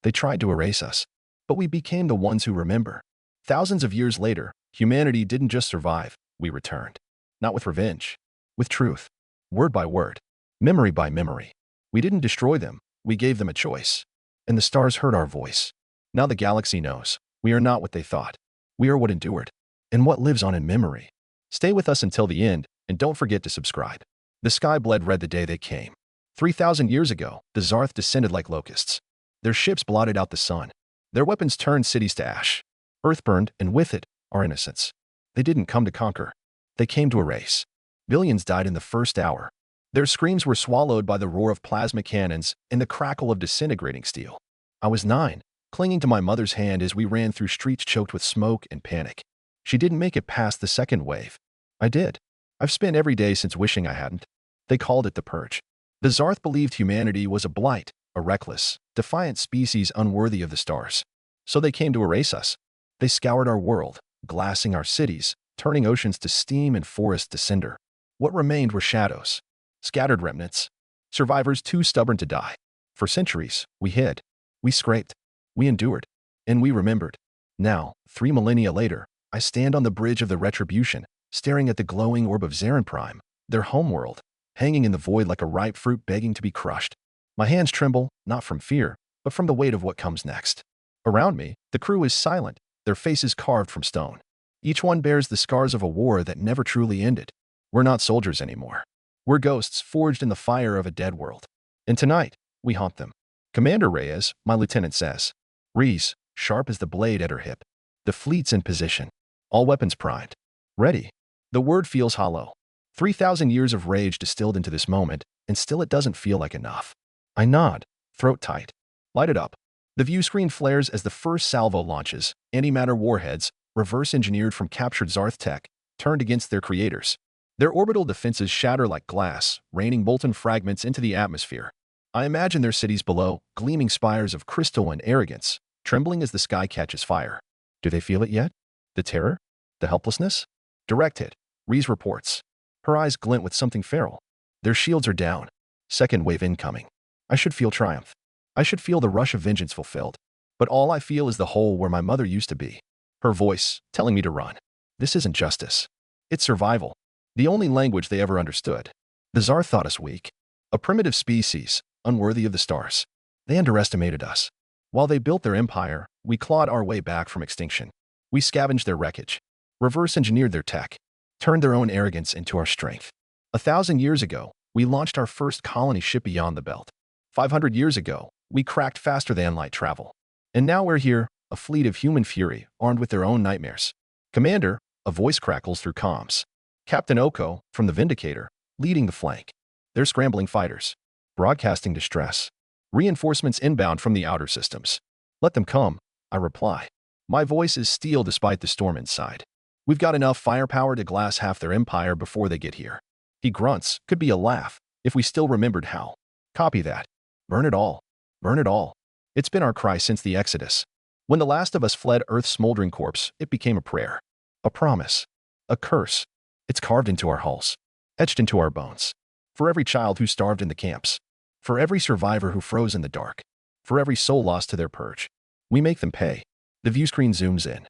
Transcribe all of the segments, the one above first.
They tried to erase us, but we became the ones who remember. Thousands of years later, humanity didn't just survive, we returned. Not with revenge, with truth. Word by word, memory by memory. We didn't destroy them, we gave them a choice. And the stars heard our voice. Now the galaxy knows, we are not what they thought. We are what endured, and what lives on in memory. Stay with us until the end, and don't forget to subscribe. The sky bled red the day they came. 3,000 years ago, the Zarth descended like locusts. Their ships blotted out the sun. Their weapons turned cities to ash. Earth burned, and with it, our innocence. They didn't come to conquer. They came to erase. Billions died in the first hour. Their screams were swallowed by the roar of plasma cannons and the crackle of disintegrating steel. I was 9, clinging to my mother's hand as we ran through streets choked with smoke and panic. She didn't make it past the second wave. I did. I've spent every day since wishing I hadn't. They called it the Purge. The Zarth believed humanity was a blight, a reckless, defiant species unworthy of the stars. So they came to erase us. They scoured our world, glassing our cities, turning oceans to steam and forests to cinder. What remained were shadows, scattered remnants, survivors too stubborn to die. For centuries, we hid, we scraped, we endured, and we remembered. Now, 3 millennia later, I stand on the bridge of the Retribution, staring at the glowing orb of Zarin Prime, their homeworld, hanging in the void like a ripe fruit begging to be crushed. My hands tremble, not from fear, but from the weight of what comes next. Around me, the crew is silent, their faces carved from stone. Each one bears the scars of a war that never truly ended. We're not soldiers anymore. We're ghosts forged in the fire of a dead world. And tonight, we haunt them. Commander Reyes, my lieutenant says. Rees, sharp as the blade at her hip. The fleet's in position. All weapons primed. Ready. The word feels hollow. 3,000 years of rage distilled into this moment, and still it doesn't feel like enough. I nod, throat tight. Light it up. The view screen flares as the first salvo launches, antimatter warheads, reverse-engineered from captured Zarth tech, turned against their creators. Their orbital defenses shatter like glass, raining molten fragments into the atmosphere. I imagine their cities below, gleaming spires of crystal and arrogance, trembling as the sky catches fire. Do they feel it yet? The terror? The helplessness? Direct hit, Rees reports. Her eyes glint with something feral. Their shields are down. Second wave incoming. I should feel triumph. I should feel the rush of vengeance fulfilled. But all I feel is the hole where my mother used to be. Her voice, telling me to run. This isn't justice. It's survival. The only language they ever understood. The Zarth thought us weak. A primitive species, unworthy of the stars. They underestimated us. While they built their empire, we clawed our way back from extinction. We scavenged their wreckage, reverse-engineered their tech, turned their own arrogance into our strength. 1,000 years ago, we launched our first colony ship beyond the belt. 500 years ago, we cracked faster than light travel. And now we're here, a fleet of human fury, armed with their own nightmares. Commander, a voice crackles through comms. Captain Oko, from the Vindicator, leading the flank. They're scrambling fighters, broadcasting distress. Reinforcements inbound from the outer systems. Let them come, I reply. My voice is steel despite the storm inside. We've got enough firepower to glass half their empire before they get here. He grunts, could be a laugh, if we still remembered how. Copy that. Burn it all. Burn it all. It's been our cry since the Exodus. When the last of us fled Earth's smoldering corpse, it became a prayer. A promise. A curse. It's carved into our hulls. Etched into our bones. For every child who starved in the camps. For every survivor who froze in the dark. For every soul lost to their purge. We make them pay. The view screen zooms in.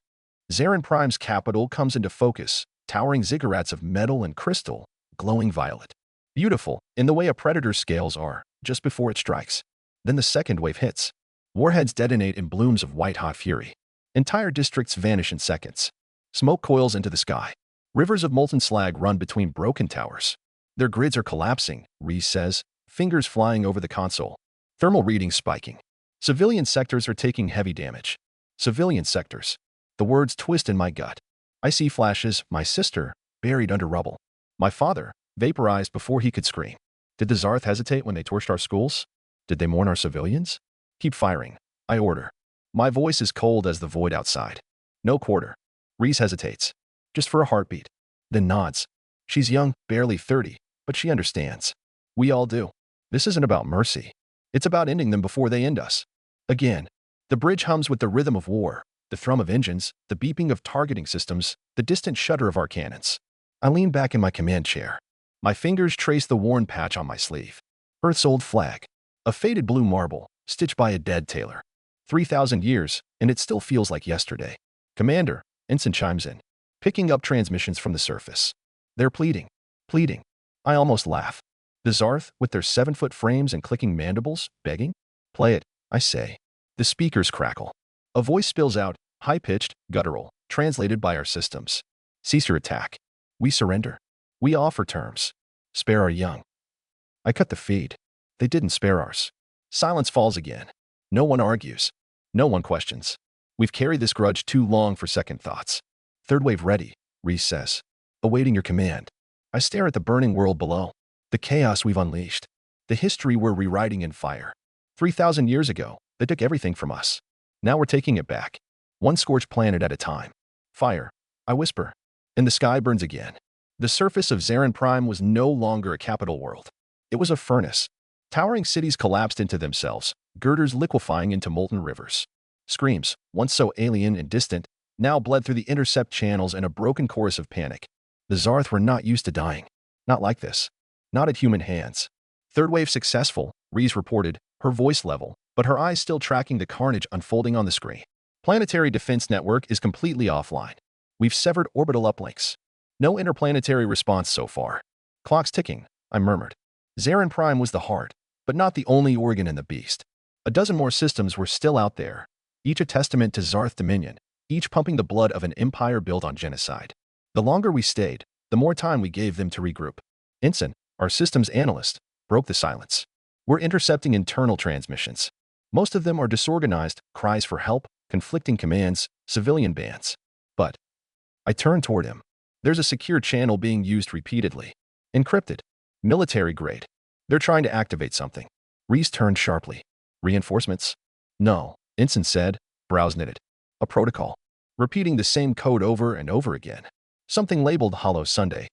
Zarin Prime's capital comes into focus, towering ziggurats of metal and crystal, glowing violet. Beautiful, in the way a predator's scales are, just before it strikes. Then the second wave hits. Warheads detonate in blooms of white-hot fury. Entire districts vanish in seconds. Smoke coils into the sky. Rivers of molten slag run between broken towers. Their grids are collapsing, Rees says, fingers flying over the console. Thermal readings spiking. Civilian sectors are taking heavy damage. Civilian sectors. The words twist in my gut. I see flashes, my sister, buried under rubble. My father, vaporized before he could scream. Did the Zarth hesitate when they torched our schools? Did they mourn our civilians? Keep firing, I order. My voice is cold as the void outside. No quarter. Rees hesitates. Just for a heartbeat. Then nods. She's young, barely 30, but she understands. We all do. This isn't about mercy. It's about ending them before they end us. Again, the bridge hums with the rhythm of war, the thrum of engines, the beeping of targeting systems, the distant shudder of our cannons. I lean back in my command chair. My fingers trace the worn patch on my sleeve. Earth's old flag. A faded blue marble, stitched by a dead tailor. 3,000 years, and it still feels like yesterday. Commander, Ensign chimes in, picking up transmissions from the surface. They're pleading. Pleading. I almost laugh. The Zarth, with their 7-foot frames and clicking mandibles, begging? Play it, I say. The speakers crackle. A voice spills out, high-pitched, guttural, translated by our systems. Cease your attack. We surrender. We offer terms. Spare our young. I cut the feed. They didn't spare ours. Silence falls again. No one argues. No one questions. We've carried this grudge too long for second thoughts. Third wave ready, Reese says. Awaiting your command. I stare at the burning world below. The chaos we've unleashed. The history we're rewriting in fire. 3,000 years ago, they took everything from us. Now we're taking it back. One scorched planet at a time. Fire, I whisper. And the sky burns again. The surface of Zarin Prime was no longer a capital world. It was a furnace. Towering cities collapsed into themselves, girders liquefying into molten rivers. Screams, once so alien and distant, now bled through the intercept channels in a broken chorus of panic. The Zarth were not used to dying. Not like this. Not at human hands. Third wave successful, Reese reported, her voice level, but her eyes still tracking the carnage unfolding on the screen. Planetary defense network is completely offline. We've severed orbital uplinks. No interplanetary response so far. Clock's ticking, I murmured. Zarin Prime was the heart, but not the only organ in the beast. A dozen more systems were still out there, each a testament to Zarth dominion, each pumping the blood of an empire built on genocide. The longer we stayed, the more time we gave them to regroup. Ensign, our systems analyst, broke the silence. We're intercepting internal transmissions. Most of them are disorganized, cries for help, conflicting commands, civilian bans. But I turned toward him. There's a secure channel being used repeatedly. Encrypted. Military grade. They're trying to activate something. Reese turned sharply. Reinforcements? No, Ensign said, brows knitted. A protocol. Repeating the same code over and over again. Something labeled Hollow Sunday.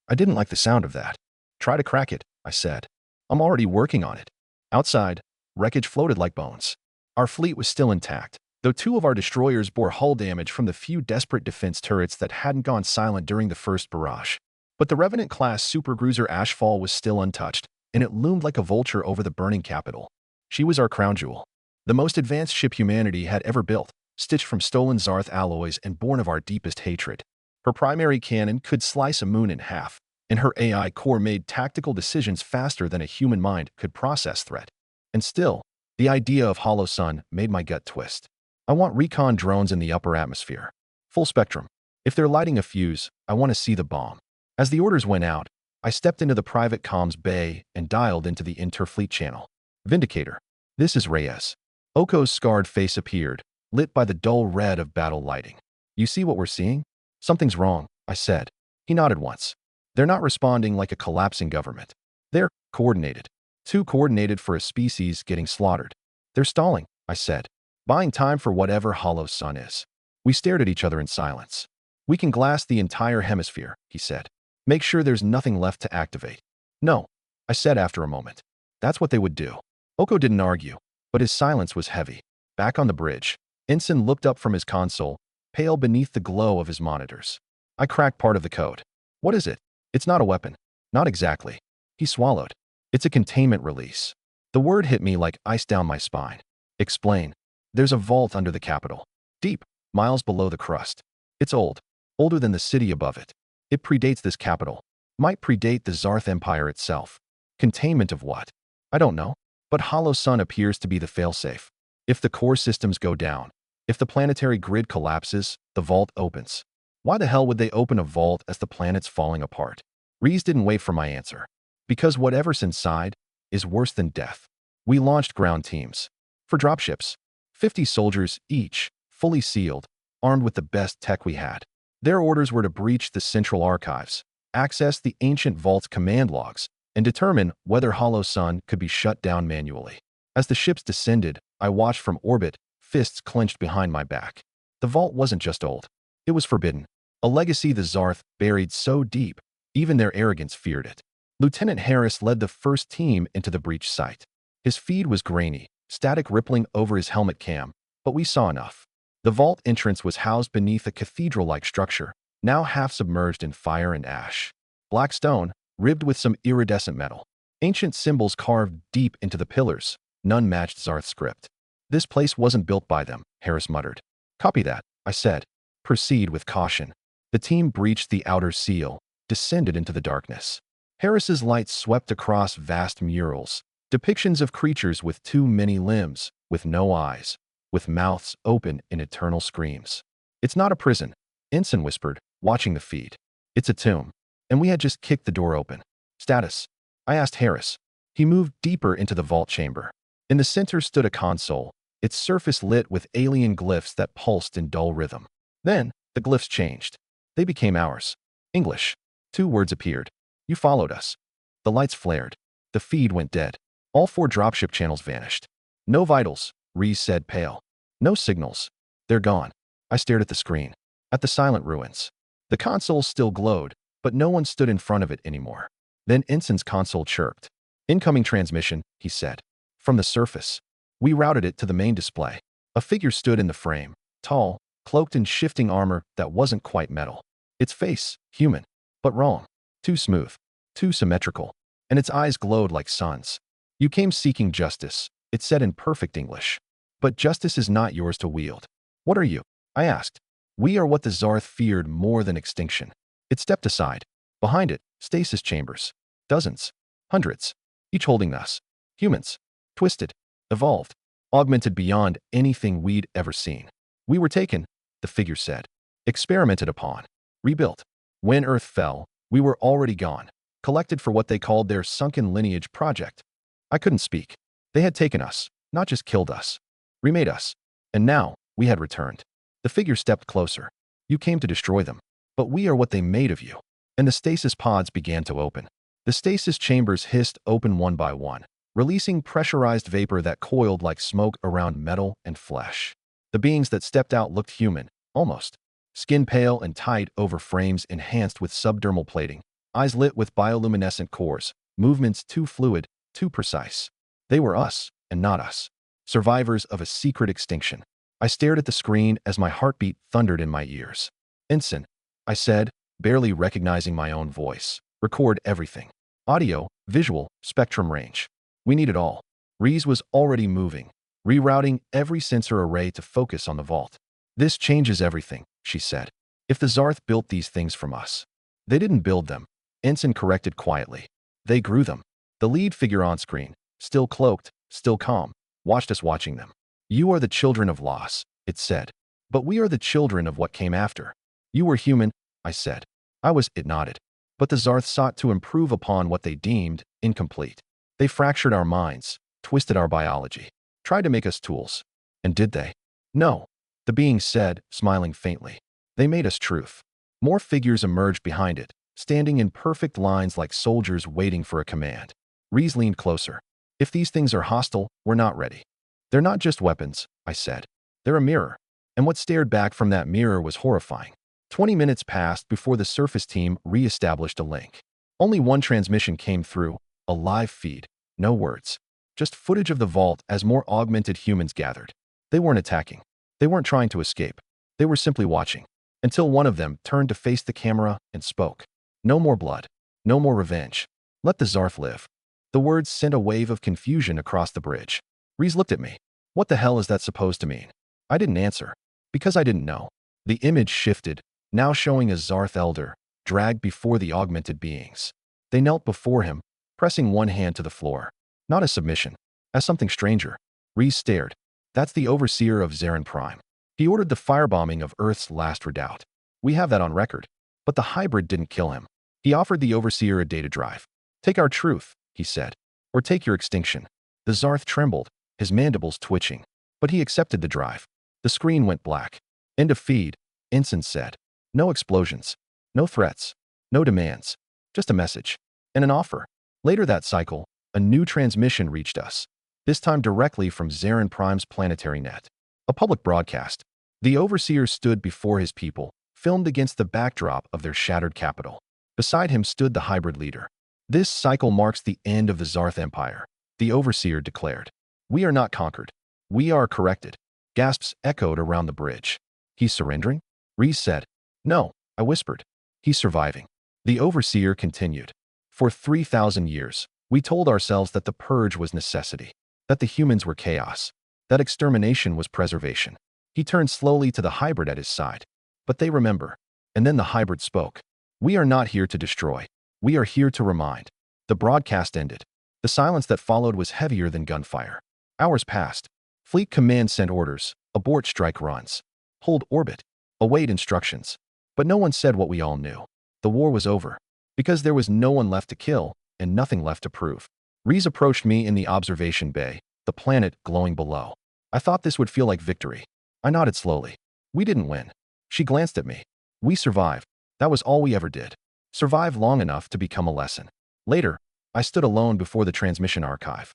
I didn't like the sound of that. Try to crack it, I said. I'm already working on it. Outside, wreckage floated like bones. Our fleet was still intact, though 2 of our destroyers bore hull damage from the few desperate defense turrets that hadn't gone silent during the first barrage. But the Revenant-class supercruiser Ashfall was still untouched, and it loomed like a vulture over the burning capital. She was our crown jewel. The most advanced ship humanity had ever built, stitched from stolen Zarth alloys and born of our deepest hatred. Her primary cannon could slice a moon in half, and her AI core made tactical decisions faster than a human mind could process threat. And still, the idea of Hollow Sun made my gut twist. I want recon drones in the upper atmosphere. Full spectrum. If they're lighting a fuse, I want to see the bomb. As the orders went out, I stepped into the private comms bay and dialed into the interfleet channel. Vindicator. This is Reyes. Oko's scarred face appeared, lit by the dull red of battle lighting. You see what we're seeing? Something's wrong, I said. He nodded once. They're not responding like a collapsing government. They're coordinated. Too coordinated for a species getting slaughtered. They're stalling, I said. Buying time for whatever Hollow Sun is. We stared at each other in silence. We can glass the entire hemisphere, he said. Make sure there's nothing left to activate. No, I said after a moment. That's what they would do. Oko didn't argue, but his silence was heavy. Back on the bridge, Ensign looked up from his console, pale beneath the glow of his monitors. I cracked part of the code. What is it? It's not a weapon. Not exactly. He swallowed. It's a containment release. The word hit me like ice down my spine. Explain. There's a vault under the capital. Deep, miles below the crust. It's old. Older than the city above it. It predates this capital. Might predate the Zarth Empire itself. Containment of what? I don't know. But Hollow Sun appears to be the failsafe. If the core systems go down, if the planetary grid collapses, the vault opens. Why the hell would they open a vault as the planet's falling apart? Reese didn't wait for my answer. Because whatever's inside is worse than death. We launched ground teams. For dropships. 50 soldiers each, fully sealed, armed with the best tech we had. Their orders were to breach the central archives, access the ancient vault's command logs, and determine whether Hollow Sun could be shut down manually. As the ships descended, I watched from orbit, fists clenched behind my back. The vault wasn't just old. It was forbidden. A legacy the Zarth buried so deep, even their arrogance feared it. Lieutenant Harris led the first team into the breach site. His feed was grainy, static rippling over his helmet cam, but we saw enough. The vault entrance was housed beneath a cathedral-like structure, now half submerged in fire and ash. Black stone, ribbed with some iridescent metal. Ancient symbols carved deep into the pillars. None matched Zarth's script. This place wasn't built by them, Harris muttered. Copy that, I said. Proceed with caution. The team breached the outer seal, descended into the darkness. Harris's light swept across vast murals, depictions of creatures with too many limbs, with no eyes, with mouths open in eternal screams. It's not a prison, Ensign whispered, watching the feed. It's a tomb. And we had just kicked the door open. Status? I asked Harris. He moved deeper into the vault chamber. In the center stood a console, its surface lit with alien glyphs that pulsed in dull rhythm. Then, the glyphs changed. They became ours. English. 2 words appeared. You followed us. The lights flared. The feed went dead. All 4 dropship channels vanished. No vitals, Reese said, pale. No signals. They're gone. I stared at the screen. At the silent ruins. The console still glowed, but no one stood in front of it anymore. Then Ensign's console chirped. Incoming transmission, he said. From the surface. We routed it to the main display. A figure stood in the frame, tall, cloaked in shifting armor that wasn't quite metal. Its face, human, but wrong. Too smooth. Too symmetrical. And its eyes glowed like suns. You came seeking justice, it said in perfect English. But justice is not yours to wield. What are you? I asked. We are what the Zarth feared more than extinction. It stepped aside. Behind it, stasis chambers. Dozens. Hundreds. Each holding us. Humans. Twisted. Evolved. Augmented beyond anything we'd ever seen. We were taken, the figure said. Experimented upon. Rebuilt. When Earth fell, we were already gone. Collected for what they called their sunken lineage project. I couldn't speak. They had taken us, not just killed us. Remade us. And now, we had returned. The figure stepped closer. You came to destroy them. But we are what they made of you. And the stasis pods began to open. The stasis chambers hissed open one by one, releasing pressurized vapor that coiled like smoke around metal and flesh. The beings that stepped out looked human, almost. Skin pale and tight over frames enhanced with subdermal plating, eyes lit with bioluminescent cores, movements too fluid, too precise. They were us, and not us. Survivors of a secret extinction. I stared at the screen as my heartbeat thundered in my ears. Ensign, I said, barely recognizing my own voice. Record everything. Audio, visual, spectrum range. We need it all. Reese was already moving, rerouting every sensor array to focus on the vault. This changes everything, she said. If the Zarth built these things from us. They didn't build them. Ensign corrected quietly. They grew them. The lead figure on screen, still cloaked, still calm, watched us watching them. You are the children of loss, it said. But we are the children of what came after. You were human, I said. I was, it nodded. But the Zarth sought to improve upon what they deemed incomplete. They fractured our minds, twisted our biology, tried to make us tools. And did they? No. The being said, smiling faintly. They made us truth. More figures emerged behind it, standing in perfect lines like soldiers waiting for a command. Reese leaned closer. If these things are hostile, we're not ready. They're not just weapons, I said. They're a mirror. And what stared back from that mirror was horrifying. 20 minutes passed before the surface team re-established a link. Only one transmission came through, a live feed. No words. Just footage of the vault as more augmented humans gathered. They weren't attacking. They weren't trying to escape. They were simply watching. Until one of them turned to face the camera and spoke. No more blood. No more revenge. Let the Zarth live. The words sent a wave of confusion across the bridge. Reese looked at me. What the hell is that supposed to mean? I didn't answer. Because I didn't know. The image shifted, now showing a Zarth elder, dragged before the augmented beings. They knelt before him, pressing one hand to the floor. Not as submission. As something stranger. Reese stared. That's the overseer of Zarin Prime. He ordered the firebombing of Earth's last redoubt. We have that on record. But the hybrid didn't kill him. He offered the overseer a data drive. Take our truth, he said. Or take your extinction. The Zarth trembled, his mandibles twitching. But he accepted the drive. The screen went black. End of feed, Ensign said. No explosions. No threats. No demands. Just a message. And an offer. Later that cycle, a new transmission reached us. This time directly from Zarin Prime's planetary net. A public broadcast. The overseer stood before his people, filmed against the backdrop of their shattered capital. Beside him stood the hybrid leader. This cycle marks the end of the Zarth Empire, the overseer declared. We are not conquered. We are corrected. Gasps echoed around the bridge. He's surrendering? Reese said. No, I whispered. He's surviving. The overseer continued. For 3,000 years, we told ourselves that the purge was necessity, that the humans were chaos, that extermination was preservation. He turned slowly to the hybrid at his side. But they remember. And then the hybrid spoke. We are not here to destroy. We are here to remind. The broadcast ended. The silence that followed was heavier than gunfire. Hours passed. Fleet Command sent orders. Abort strike runs. Hold orbit. Await instructions. But no one said what we all knew. The war was over. Because there was no one left to kill and nothing left to prove. Reese approached me in the observation bay, the planet glowing below. I thought this would feel like victory. I nodded slowly. We didn't win. She glanced at me. We survived. That was all we ever did. Survive long enough to become a lesson. Later, I stood alone before the transmission archive,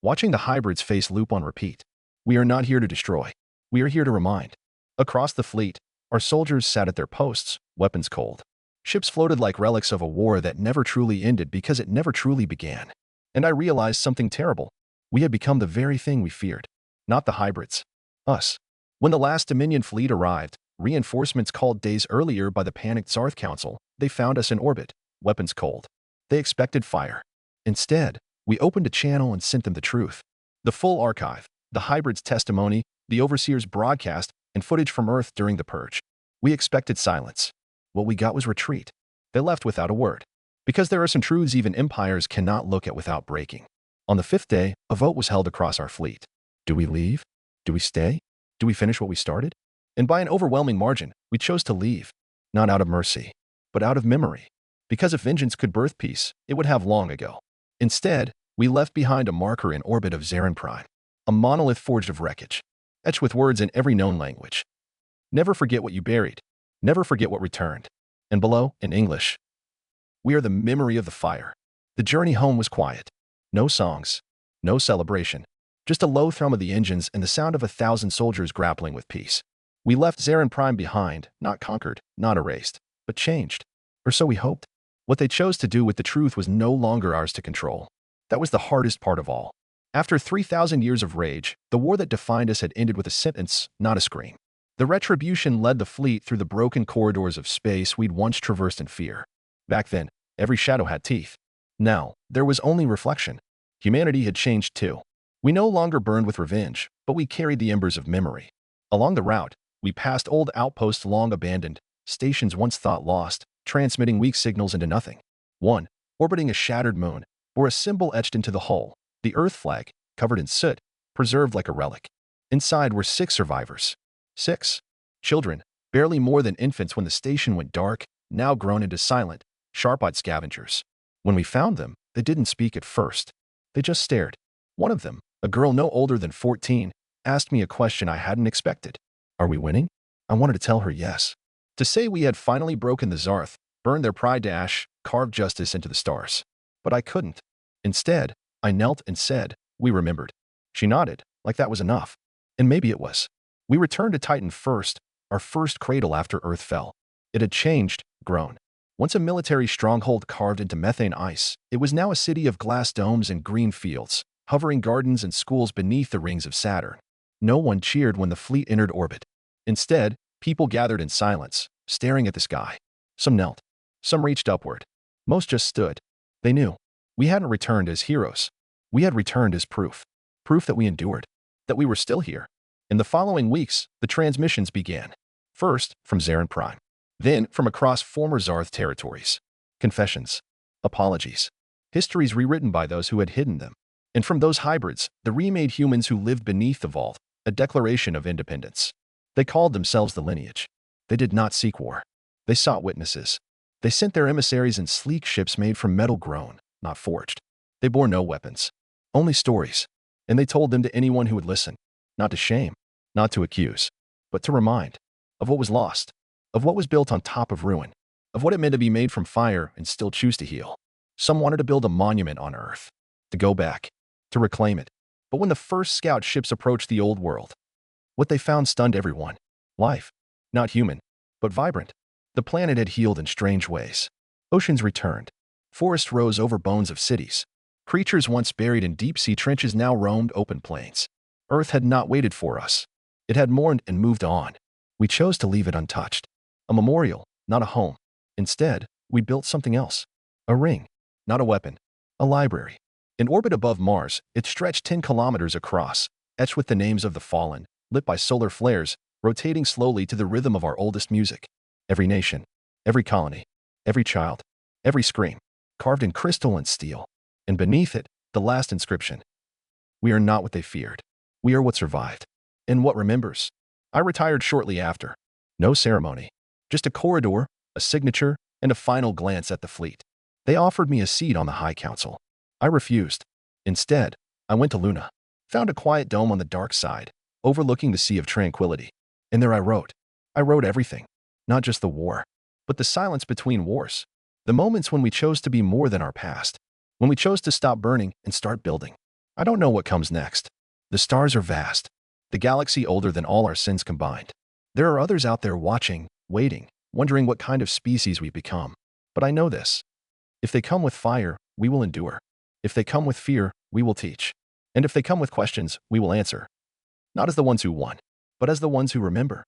watching the hybrid's face loop on repeat. We are not here to destroy. We are here to remind. Across the fleet, our soldiers sat at their posts, weapons cold. Ships floated like relics of a war that never truly ended because it never truly began. And I realized something terrible. We had become the very thing we feared. Not the hybrids. Us. When the last Dominion fleet arrived, reinforcements called days earlier by the panicked Zarth Council, they found us in orbit, weapons cold. They expected fire. Instead, we opened a channel and sent them the truth. The full archive, the hybrid's testimony, the overseer's broadcast, and footage from Earth during the purge. We expected silence. What we got was retreat. They left without a word. Because there are some truths even empires cannot look at without breaking. On the 5th day, a vote was held across our fleet. Do we leave? Do we stay? Do we finish what we started? And by an overwhelming margin, we chose to leave. Not out of mercy, but out of memory. Because if vengeance could birth peace, it would have long ago. Instead, we left behind a marker in orbit of Zarin Prime, a monolith forged of wreckage, etched with words in every known language. Never forget what you buried. Never forget what returned. And below, in English, we are the memory of the fire. The journey home was quiet. No songs. No celebration. Just a low thrum of the engines and the sound of 1,000 soldiers grappling with peace. We left Zarin Prime behind, not conquered, not erased, but changed. Or so we hoped. What they chose to do with the truth was no longer ours to control. That was the hardest part of all. After 3,000 years of rage, the war that defined us had ended with a sentence, not a scream. The retribution led the fleet through the broken corridors of space we'd once traversed in fear. Back then, every shadow had teeth. Now, there was only reflection. Humanity had changed too. We no longer burned with revenge, but we carried the embers of memory. Along the route, we passed old outposts long abandoned, stations once thought lost, transmitting weak signals into nothing. One, orbiting a shattered moon, bore a symbol etched into the hull, the Earth flag, covered in soot, preserved like a relic. Inside were 6 survivors. 6 children, barely more than infants when the station went dark, now grown into silent, sharp-eyed scavengers. When we found them, they didn't speak at first. They just stared. One of them, a girl no older than 14, asked me a question I hadn't expected. Are we winning? I wanted to tell her yes. To say we had finally broken the Zarth, burned their pride to ash, carved justice into the stars. But I couldn't. Instead, I knelt and said, we remembered. She nodded, like that was enough. And maybe it was. We returned to Titan first, our first cradle after Earth fell. It had changed, grown. Once a military stronghold carved into methane ice, it was now a city of glass domes and green fields, hovering gardens and schools beneath the rings of Saturn. No one cheered when the fleet entered orbit. Instead, people gathered in silence, staring at the sky. Some knelt. Some reached upward. Most just stood. They knew. We hadn't returned as heroes. We had returned as proof. Proof that we endured. That we were still here. In the following weeks, the transmissions began. First, from Zarin Prime. Then, from across former Zarth territories. Confessions. Apologies. Histories rewritten by those who had hidden them. And from those hybrids, the remade humans who lived beneath the vault, a declaration of independence. They called themselves the lineage. They did not seek war. They sought witnesses. They sent their emissaries in sleek ships made from metal grown, not forged. They bore no weapons. Only stories. And they told them to anyone who would listen. Not to shame. Not to accuse. But to remind. Of what was lost. Of what was built on top of ruin. Of what it meant to be made from fire and still choose to heal. Some wanted to build a monument on Earth. To go back. To reclaim it. But when the first scout ships approached the old world, what they found stunned everyone. Life. Not human, but vibrant. The planet had healed in strange ways. Oceans returned. Forests rose over bones of cities. Creatures once buried in deep-sea trenches now roamed open plains. Earth had not waited for us. It had mourned and moved on. We chose to leave it untouched. A memorial, not a home. Instead, we built something else. A ring. Not a weapon. A library. In orbit above Mars, it stretched 10 kilometers across, etched with the names of the fallen, lit by solar flares, rotating slowly to the rhythm of our oldest music. Every nation, every colony, every child, every scream, carved in crystal and steel. And beneath it, the last inscription. We are not what they feared. We are what survived. And what remembers. I retired shortly after. No ceremony. Just a corridor, a signature, and a final glance at the fleet. They offered me a seat on the High Council. I refused. Instead, I went to Luna. Found a quiet dome on the dark side, overlooking the Sea of Tranquility. And there I wrote. I wrote everything. Not just the war, but the silence between wars. The moments when we chose to be more than our past. When we chose to stop burning and start building. I don't know what comes next. The stars are vast. The galaxy older than all our sins combined. There are others out there watching, waiting, wondering what kind of species we become. But I know this. If they come with fire, we will endure. If they come with fear, we will teach. And if they come with questions, we will answer. Not as the ones who won, but as the ones who remember.